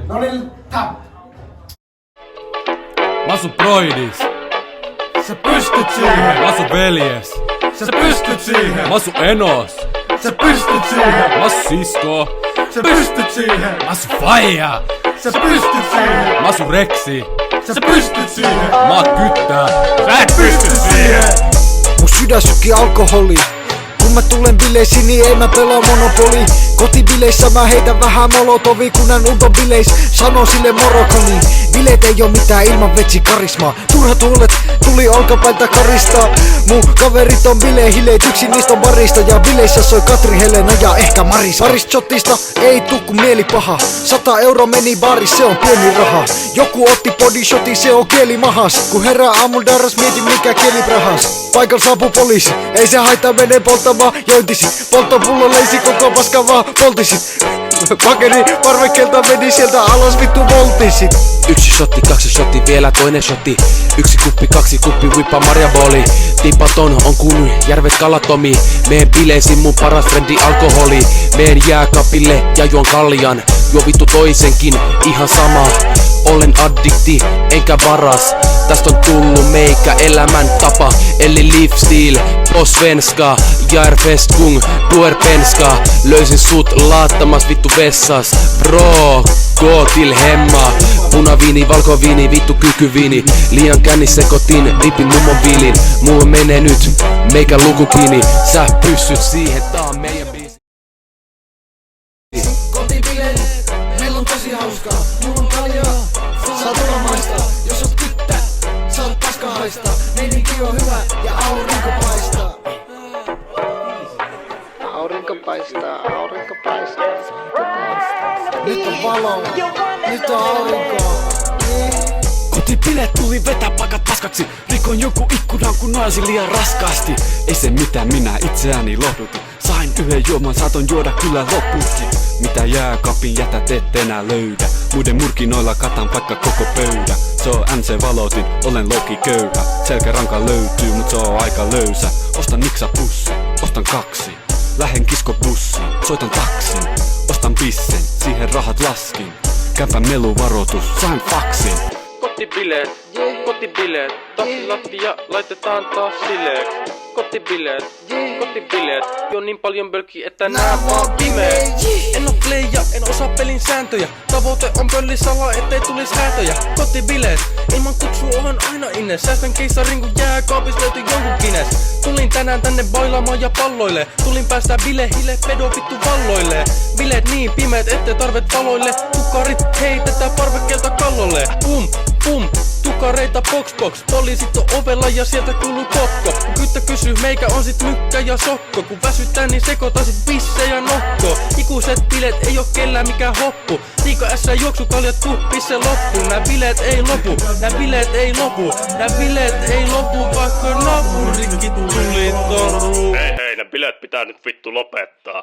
No niin, tap! Mä asun broidis. Sä pystyt siihen! Mä asun veljes. Sä pystyt siihen! Mä asun enos. Sä pystyt siihen! Mä asun sisko. Sä pystyt siihen! Mä asun faija. Sä pystyt siihen! Mä asun reksi. Sä pystyt siihen! Mä oon kyttää. Sä et pysty siihen! Mun sydän sykkii alkoholi. Kun mä tulen bileisiin, niin ei mä pelaa Monopoli. Kotibileissä mä heitän vähän molotovi, kun nän unton bileis sanoo sille morokoni. Bileet ei oo mitään ilman vetsi karismaa. Turha tuulet tuli olkapäältä karistaa. Mun kaverit on bilehileet, yksi niistä on barista. Ja bileissä soi Katri, Helena ja ehkä Maris. Paris shotista ei tuu kun mieli paha. 100 € meni baaris, se on pieni raha. Joku otti bodyshotin, se on kieli mahas. Kun herää aamun darras, mietin mikä kieli brahas. Paikalla saapuu poliisi, ei se haittaa mene polttamaan jointisit. Polttopullo leisi koko paska vaan poltisit. Pakeni parvekkeelta, meni sieltä alas vittu voltisit. Yksi shotti, kaksi shotti, vielä toinen shotti. Yksi kuppi, kaksi kuppi, whippa marjaboli. Tipaton on kun järvet kalatomi. Meen bileisiin mun paras frendi alkoholi. Meen jääkapille ja juon kaljan. Juo vittu toisenkin, ihan sama. Olen addikti, enkä varas. Tästä on tullut meikä elämän tapa. Eli livsstil, på svenska. Jag är festkung, du är penska. Löysin sut laattamas vittu vessas. Bro, gå till hemma. Punaviini, valkoviini, vittu kykyviini. Liian kännissä kotiin, ripin mummon viilin. Mulla menee nyt, meikä luku kiinni. Sä pystyt siihen, tää on meidän biisi. Kotibileet, meillä on tosi hauskaa. Mulla on kaljaa, saa tulla maistaa. Jos oot kyttä, saat paskaa haistaa. Meininki on hyvä ja aurinko paistaa. Aurinko paistaa, aurinko paistaa. Nyt on valo, nyt on aurinko. Kotibileet tuli vetää pakat paskaksi. Rikoin joku ikkunan kun naisin liian raskaasti. Ei se mitään, minä itseäni lohdutin. Sain yhden juoman, saatoin juoda kyllä loppukin. Mitä jääkaapin jätät et enää löydä. Muiden murkinoilla katan vaikka koko pöydä. Se on MC Valotin, olen Loki köyhä. Selkäranka löytyy, mut se on aika löysä. Ostan niksapussi, ostan 2. Lähen kiskobussiin, soitan taksin. Ostan bissen, siihen rahat laskin. Kämpän meluvaroitus, sain faksin. Kotibileet, kotibileet, taksilattia laitetaan taas sileeks. Kotibileet, kotibileet, jo niin paljon bölki, että nää vaan pimeet. En oo pleija, en osaa pelin sääntöjä. Tavoite on pöllisala, ettei tulis häätöjä. Kotibileet, ilman kutsua on aina inne. Säästän keisarin kun jääkaapis löytyy jonkun kines. Tulin tänään tänne bailaamaan ja palloille. Tulin päästää bilehille, pedo vittu valloille. Bileet niin pimeet, ettei tarvet valoille. Tukarit heitetään parvekkeelta kallolle. Pum, pum, tukareita box. Poliisit on ovella ja sieltä kuuluu kokko. Kun kyttä kysyy, meikä on sit mykkä ja sokko. Kun väsyttää niin sekoitan sit bisse ja nokko. Ikuiset bileet ei oo kellään mikään hoppu. Tiika ässä juoksukaljat pisse loppu. Nää bileet ei lopu, nää bileet ei lopu. Nää bileet ei lopu, vaikka naapurikki tuli toru. Hei, ne bileet pitää nyt vittu lopettaa.